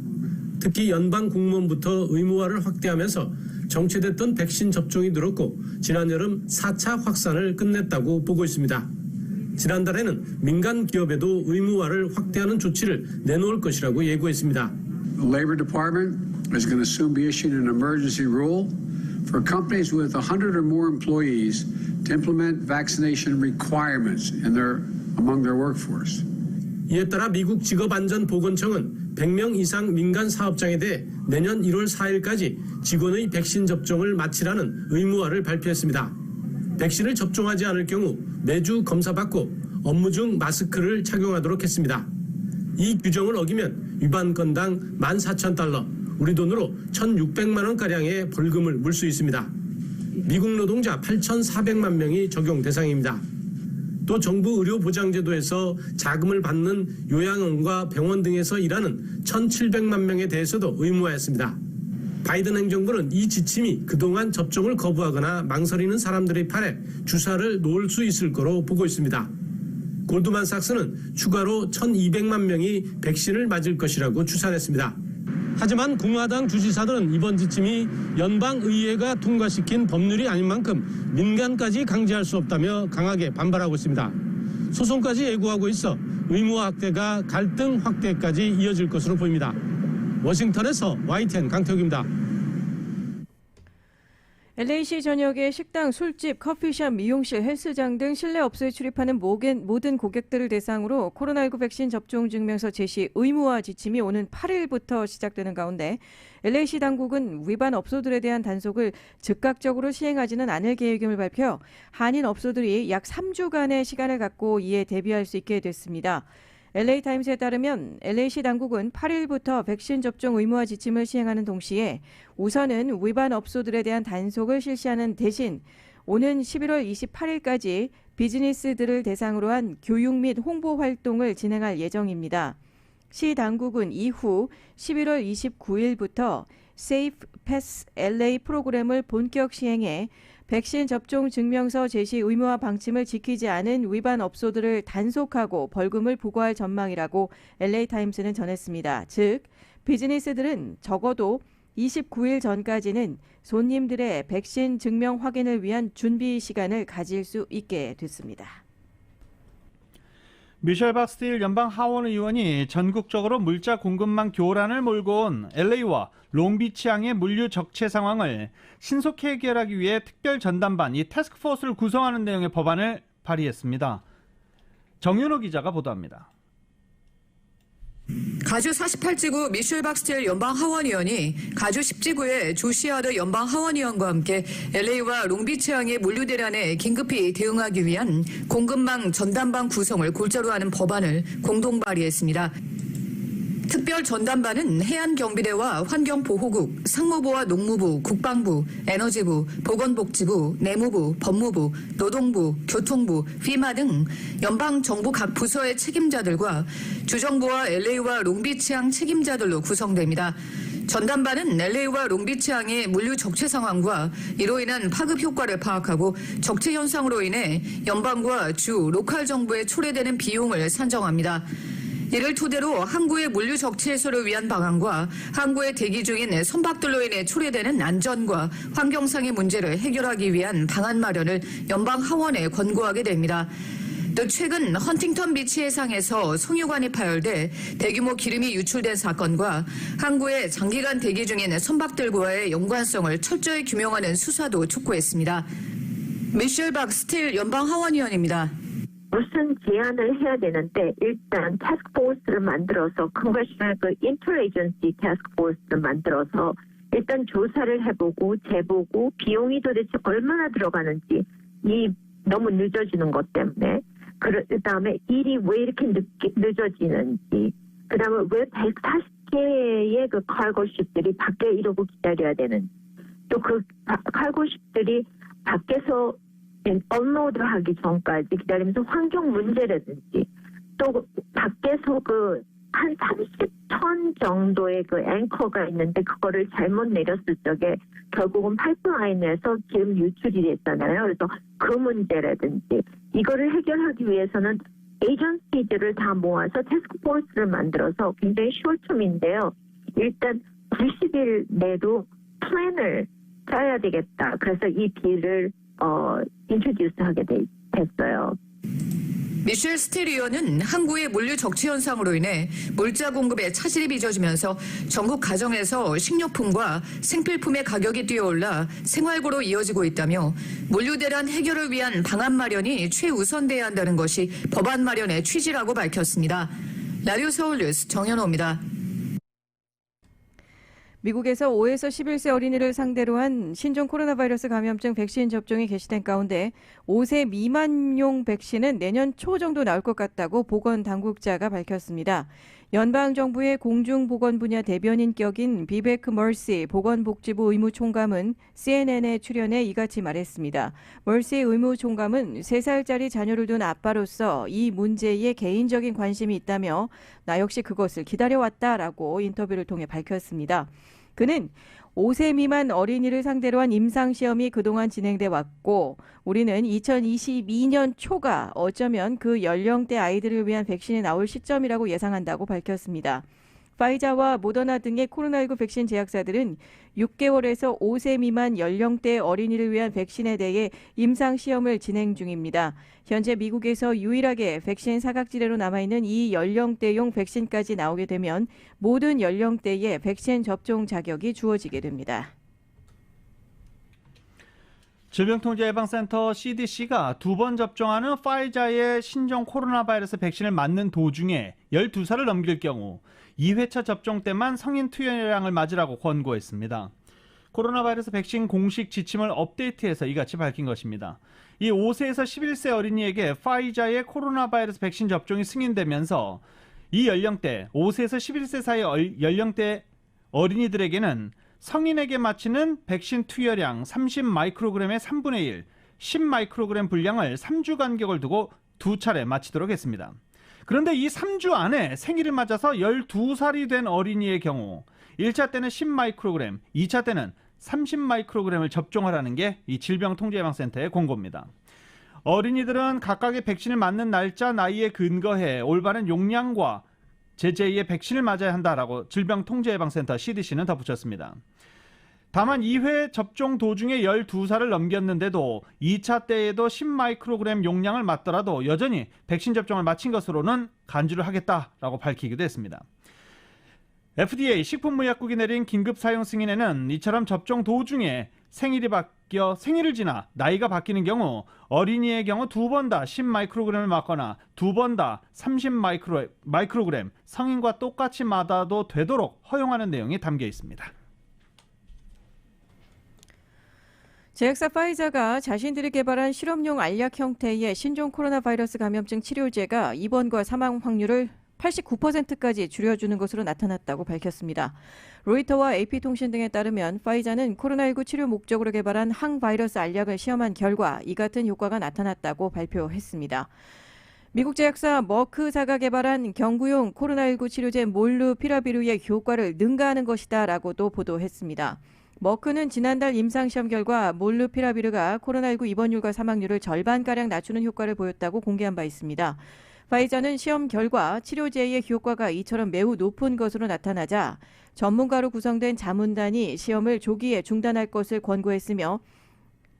특히 연방 공무원부터 의무화를 확대하면서 정체됐던 백신 접종이 늘었고 지난 여름 4차 확산을 끝냈다고 보고 있습니다. 지난달에는 민간 기업에도 의무화를 확대하는 조치를 내놓을 것이라고 예고했습니다. The Labor Department is going to soon be issuing an emergency rule for companies with 100 or more employees to implement vaccination requirements among their workforce. 이에 따라 미국 직업안전보건청은 100명 이상 민간 사업장에 대해 내년 1월 4일까지 직원의 백신 접종을 마치라는 의무화를 발표했습니다. 백신을 접종하지 않을 경우 매주 검사받고 업무 중 마스크를 착용하도록 했습니다. 이 규정을 어기면 위반 건당 14,000달러, 우리 돈으로 1,600만 원가량의 벌금을 물 수 있습니다. 미국 노동자 8,400만 명이 적용 대상입니다. 또 정부 의료보장제도에서 자금을 받는 요양원과 병원 등에서 일하는 1,700만 명에 대해서도 의무화했습니다. 바이든 행정부는 이 지침이 그동안 접종을 거부하거나 망설이는 사람들의 팔에 주사를 놓을 수 있을 거로 보고 있습니다. 골드만삭스는 추가로 1,200만 명이 백신을 맞을 것이라고 추산했습니다. 하지만 공화당 주지사들은 이번 지침이 연방의회가 통과시킨 법률이 아닌 만큼 민간까지 강제할 수 없다며 강하게 반발하고 있습니다. 소송까지 예고하고 있어 의무화 확대가 갈등 확대까지 이어질 것으로 보입니다. 워싱턴에서 YTN 강태욱입니다. LA시 전역의 식당, 술집, 커피숍, 미용실, 헬스장 등 실내 업소에 출입하는 모든 고객들을 대상으로 코로나19 백신 접종 증명서 제시 의무화 지침이 오는 8일부터 시작되는 가운데 LA시 당국은 위반 업소들에 대한 단속을 즉각적으로 시행하지는 않을 계획임을 밝혀 한인 업소들이 약 3주간의 시간을 갖고 이에 대비할 수 있게 됐습니다. LA타임스에 따르면 LA시 당국은 8일부터 백신 접종 의무화 지침을 시행하는 동시에 우선은 위반 업소들에 대한 단속을 실시하는 대신 오는 11월 28일까지 비즈니스들을 대상으로 한 교육 및 홍보 활동을 진행할 예정입니다. 시 당국은 이후 11월 29일부터 Safe Pass LA 프로그램을 본격 시행해 백신 접종 증명서 제시 의무화 방침을 지키지 않은 위반 업소들을 단속하고 벌금을 부과할 전망이라고 LA타임스는 전했습니다. 즉, 비즈니스들은 적어도 29일 전까지는 손님들의 백신 증명 확인을 위한 준비 시간을 가질 수 있게 됐습니다. 미셸 박스틸 연방 하원 의원이 전국적으로 물자 공급망 교란을 몰고 온 LA와 롱비치항의 물류 적체 상황을 신속히 해결하기 위해 특별 전담반 이 태스크포스를 구성하는 내용의 법안을 발의했습니다. 정윤호 기자가 보도합니다. 가주 48지구 미셸 박스틸 연방 하원의원이 가주 10지구의 조시아드 연방 하원의원과 함께 LA와 롱비치항의 물류 대란에 긴급히 대응하기 위한 공급망 전담반 구성을 골자로 하는 법안을 공동 발의했습니다. 특별 전담반은 해안경비대와 환경보호국, 상무부와 농무부, 국방부, 에너지부, 보건복지부, 내무부, 법무부, 노동부, 교통부, 피마 등 연방정부 각 부서의 책임자들과 주정부와 LA와 롱비치항 책임자들로 구성됩니다. 전담반은 LA와 롱비치항의 물류 적체 상황과 이로 인한 파급 효과를 파악하고 적체 현상으로 인해 연방과 주, 로컬 정부에 초래되는 비용을 산정합니다. 이를 토대로 항구의 물류 적체 해소를 위한 방안과 항구에 대기 중인 선박들로 인해 초래되는 안전과 환경상의 문제를 해결하기 위한 방안 마련을 연방 하원에 권고하게 됩니다. 또 최근 헌팅턴 비치 해상에서 송유관이 파열돼 대규모 기름이 유출된 사건과 항구에 장기간 대기 중인 선박들과의 연관성을 철저히 규명하는 수사도 촉구했습니다. 미셸 박스틸 연방 하원의원입니다. 무슨 제안을 해야 되는데 일단 태스크포스를 만들어서 컨그레셔널 인터에이전시 태스크포스를 만들어서 일단 조사를 해보고 재보고 비용이 도대체 얼마나 들어가는지 이 너무 늦어지는 것 때문에 그다음에 일이 왜 이렇게 늦어지는지 그다음에 왜 140개의 그 칼고십들이 밖에 이러고 기다려야 되는지 또 그 칼고십들이 밖에서 업로드 하기 전까지 기다리면서 환경 문제라든지 또 밖에서 그 한 30톤 정도의 그 앵커가 있는데 그거를 잘못 내렸을 적에 결국은 파이프라인에서 기름 유출이 됐잖아요. 그래서 그 문제라든지 이거를 해결하기 위해서는 에이전시들을 다 모아서 태스크포스를 만들어서 굉장히 숏텀인데요. 일단 90일 내로 플랜을 짜야 되겠다. 그래서 이 비를 인트로듀스하게 됐어요. 미셸 스틸 의원은 항구의 물류 적체 현상으로 인해 물자 공급에 차질이 빚어지면서 전국 가정에서 식료품과 생필품의 가격이 뛰어올라 생활고로 이어지고 있다며 물류 대란 해결을 위한 방안 마련이 최우선돼야 한다는 것이 법안 마련의 취지라고 밝혔습니다. 라디오 서울 뉴스 정현호입니다. 미국에서 5에서 11세 어린이를 상대로 한 신종 코로나 바이러스 감염증 백신 접종이 개시된 가운데 5세 미만용 백신은 내년 초 정도 나올 것 같다고 보건당국자가 밝혔습니다. 연방정부의 공중보건 분야 대변인 격인 비베크 머시 보건복지부 의무총감은 CNN에 출연해 이같이 말했습니다. 머시 의무총감은 3살짜리 자녀를 둔 아빠로서 이 문제에 개인적인 관심이 있다며 나 역시 그것을 기다려왔다라고 인터뷰를 통해 밝혔습니다. 그는 5세 미만 어린이를 상대로 한 임상시험이 그동안 진행돼 왔고 우리는 2022년 초가 어쩌면 그 연령대 아이들을 위한 백신이 나올 시점이라고 예상한다고 밝혔습니다. 파이자와 모더나 등의 코로나19 백신 제약사들은 6개월에서 5세 미만 연령대 어린이를 위한 백신에 대해 임상시험을 진행 중입니다. 현재 미국에서 유일하게 백신 사각지대로 남아있는 이 연령대용 백신까지 나오게 되면 모든 연령대에 백신 접종 자격이 주어지게 됩니다. 질병통제예방센터 CDC가 2번 접종하는 파이자의 신종 코로나 바이러스 백신을 맞는 도중에 12살을 넘길 경우 2회차 접종 때만 성인 투여량을 맞으라고 권고했습니다. 코로나 바이러스 백신 공식 지침을 업데이트해서 이같이 밝힌 것입니다. 이 5세에서 11세 어린이에게 파이자의 코로나 바이러스 백신 접종이 승인되면서 이 연령대 5세에서 11세 사이 연령대 어린이들에게는 성인에게 맞히는 백신 투여량 30마이크로그램의 3분의 1, 10마이크로그램 분량을 3주 간격을 두고 2차례 맞히도록 했습니다. 그런데 이 3주 안에 생일을 맞아서 12살이 된 어린이의 경우 1차 때는 10마이크로그램, 2차 때는 30마이크로그램을 접종하라는 게 이 질병통제예방센터의 공고입니다. 어린이들은 각각의 백신을 맞는 날짜, 나이에 근거해 올바른 용량과 제2의 백신을 맞아야 한다라고 질병통제예방센터 CDC는 덧붙였습니다. 다만 2회 접종 도중에 12살을 넘겼는데도 2차 때에도 10마이크로그램 용량을 맞더라도 여전히 백신 접종을 마친 것으로는 간주를 하겠다라고 밝히기도 했습니다. FDA 식품의약국이 내린 긴급 사용 승인에는 이처럼 접종 도중에 생일을 지나 나이가 바뀌는 경우 어린이의 경우 2번 다 10마이크로그램을 맞거나 2번 다 30마이크로그램 성인과 똑같이 맞아도 되도록 허용하는 내용이 담겨 있습니다. 제약사 파이자가 자신들이 개발한 실험용 알약 형태의 신종 코로나 바이러스 감염증 치료제가 입원과 사망 확률을 89%까지 줄여주는 것으로 나타났다고 밝혔습니다. 로이터와 AP통신 등에 따르면 파이자는 코로나19 치료 목적으로 개발한 항바이러스 알약을 시험한 결과 이 같은 효과가 나타났다고 발표했습니다. 미국 제약사 머크사가 개발한 경구용 코로나19 치료제 몰누피라비루의 효과를 능가하는 것이다라고도 보도했습니다. 머크는 지난달 임상시험 결과 몰누피라비루가 코로나19 입원율과 사망률을 절반가량 낮추는 효과를 보였다고 공개한 바 있습니다. 파이자는 시험 결과 치료제의 효과가 이처럼 매우 높은 것으로 나타나자 전문가로 구성된 자문단이 시험을 조기에 중단할 것을 권고했으며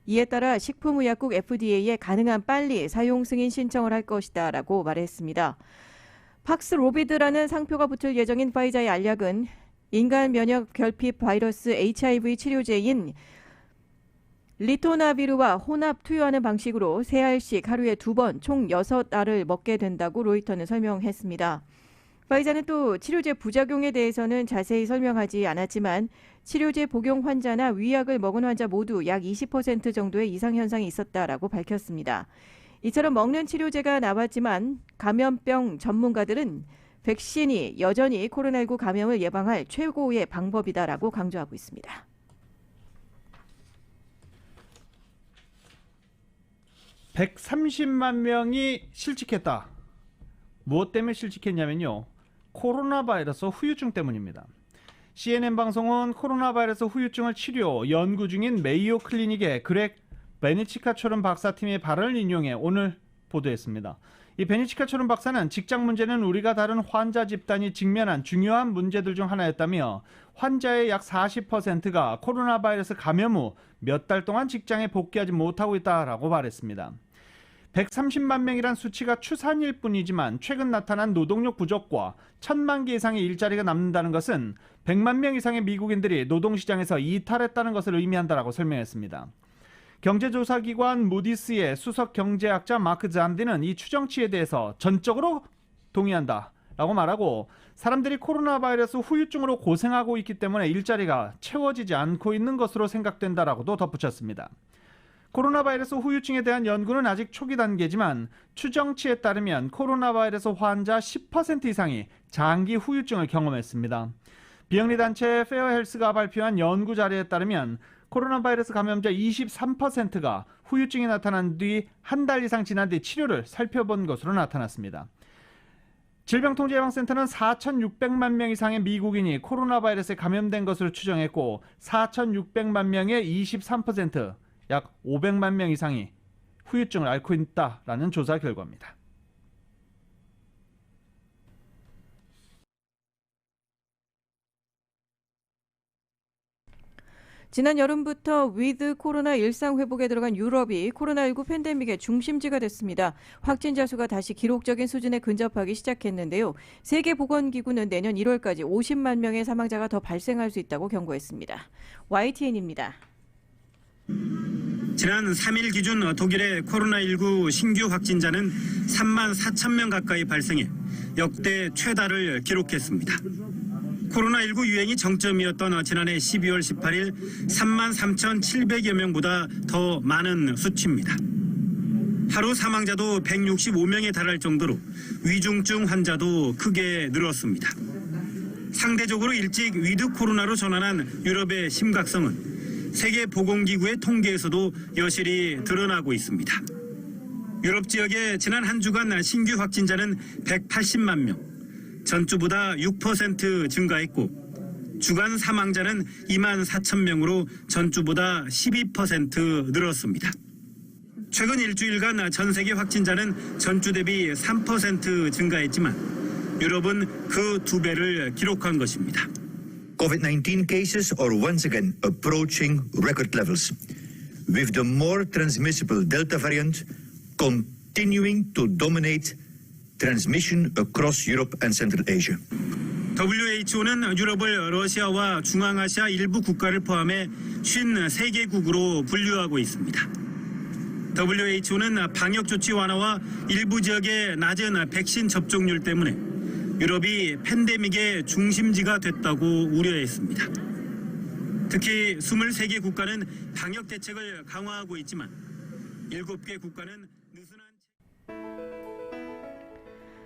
이에 따라 식품의약국 FDA에 가능한 빨리 사용 승인 신청을 할 것이다 라고 말했습니다. 팍스로비드라는 상표가 붙을 예정인 파이자의 알약은 인간 면역 결핍 바이러스 HIV 치료제인 리토나비루와 혼합 투여하는 방식으로 3알씩 하루에 2번 총 6알을 먹게 된다고 로이터는 설명했습니다. 파이자는 또 치료제 부작용에 대해서는 자세히 설명하지 않았지만 치료제 복용 환자나 위약을 먹은 환자 모두 약 20% 정도의 이상 현상이 있었다라고 밝혔습니다. 이처럼 먹는 치료제가 나왔지만 감염병 전문가들은 백신이 여전히 코로나19 감염을 예방할 최고의 방법이다라고 강조하고 있습니다. (130만 명이) 실직했다. 무엇 때문에 실직했냐면요. 코로나 바이러스 후유증 때문입니다. CNN 방송은 코로나 바이러스 후유증을 치료 연구 중인 메이오 클리닉의 그렉 베니치카초름 박사팀의 발언을 인용해 오늘 보도했습니다. 이 베니치카초름 박사는 직장 문제는 우리가 다룬 환자 집단이 직면한 중요한 문제들 중 하나였다며 환자의 약 40%가 코로나 바이러스 감염 후 몇 달 동안 직장에 복귀하지 못하고 있다라고 말했습니다. 130만 명이란 수치가 추산일 뿐이지만 최근 나타난 노동력 부족과 1000만 개 이상의 일자리가 남는다는 것은 100만 명 이상의 미국인들이 노동시장에서 이탈했다는 것을 의미한다라고 설명했습니다. 경제조사기관 무디스의 수석 경제학자 마크 잔디는 이 추정치에 대해서 전적으로 동의한다라고 말하고 사람들이 코로나 바이러스 후유증으로 고생하고 있기 때문에 일자리가 채워지지 않고 있는 것으로 생각된다라고도 덧붙였습니다. 코로나 바이러스 후유증에 대한 연구는 아직 초기 단계지만 추정치에 따르면 코로나 바이러스 환자 10% 이상이 장기 후유증을 경험했습니다. 비영리단체 페어헬스가 발표한 연구 자료에 따르면 코로나 바이러스 감염자 23%가 후유증이 나타난 뒤 한 달 이상 지난 뒤 치료를 살펴본 것으로 나타났습니다. 질병통제예방센터는 4,600만 명 이상의 미국인이 코로나 바이러스에 감염된 것으로 추정했고 4,600만 명의 23%, 약 500만 명 이상이 후유증을 앓고 있다라는 조사 결과입니다. 지난 여름부터 위드 코로나 일상 회복에 들어간 유럽이 코로나19 팬데믹의 중심지가 됐습니다. 확진자 수가 다시 기록적인 수준에 근접하기 시작했는데요. 세계보건기구는 내년 1월까지 50만 명의 사망자가 더 발생할 수 있다고 경고했습니다. YTN입니다. 지난 3일 기준 독일의 코로나19 신규 확진자는 3만 4천 명 가까이 발생해 역대 최다를 기록했습니다. 코로나19 유행이 정점이었던 지난해 12월 18일 3만 3,700여 명보다 더 많은 수치입니다. 하루 사망자도 165명에 달할 정도로 위중증 환자도 크게 늘었습니다. 상대적으로 일찍 위드 코로나로 전환한 유럽의 심각성은 세계보건기구의 통계에서도 여실히 드러나고 있습니다. 유럽 지역의 지난 한 주간 신규 확진자는 180만 명, 전주보다 6% 증가했고 주간 사망자는 2만 4천 명으로 전주보다 12% 늘었습니다. 최근 일주일간 전 세계 확진자는 전주 대비 3% 증가했지만 유럽은 그 2배를 기록한 것입니다. COVID-19 cases are once again approaching record levels, with the more transmissible Delta variant continuing to dominate transmission across Europe and Central Asia. WHO는 유럽을 러시아와 중앙아시아 일부 국가를 포함해 53개국으로 분류하고 있습니다. WHO는 방역 조치 완화와 일부 지역의 낮은 백신 접종률 때문에 유럽이 팬데믹의 중심지가 됐다고 우려했습니다. 특히 23개 국가는 방역 대책을 강화하고 있지만 7개 국가는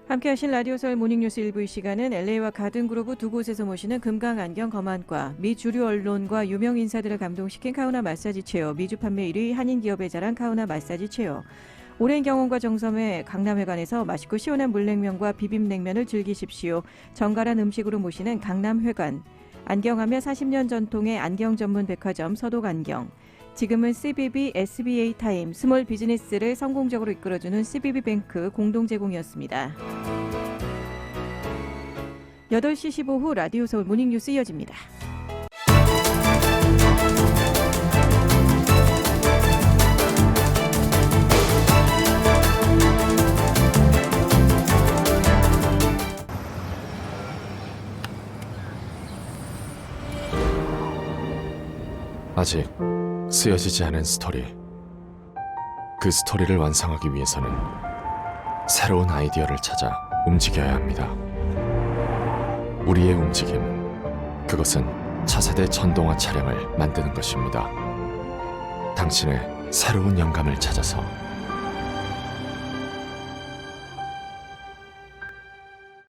함께 하신 라디오 서울 모닝뉴스 1부 이 시간은 LA와 가든그로브 두 곳에서 모시는 금강안경 검안과 미 주류 언론과 유명 인사들을 감동시킨 카우나 마사지 체어, 미주 판매 1위 한인기업의 자랑 카우나 마사지 체어, 오랜 경험과 정성의 강남회관에서 맛있고 시원한 물냉면과 비빔냉면을 즐기십시오. 정갈한 음식으로 모시는 강남회관, 안경하며 40년 전통의 안경 전문 백화점 서독안경, 지금은 CBB SBA 타임 스몰 비즈니스를 성공적으로 이끌어주는 CBB뱅크 공동 제공이었습니다. 8시 15분 라디오 서울 모닝뉴스 이어집니다. 아직 쓰여지지 않은 스토리. 그 스토리를 완성하기 위해서는 새로운 아이디어를 찾아 움직여야 합니다. 우리의 움직임, 그것은 차세대 전동화 차량을 만드는 것입니다. 당신의 새로운 영감을 찾아서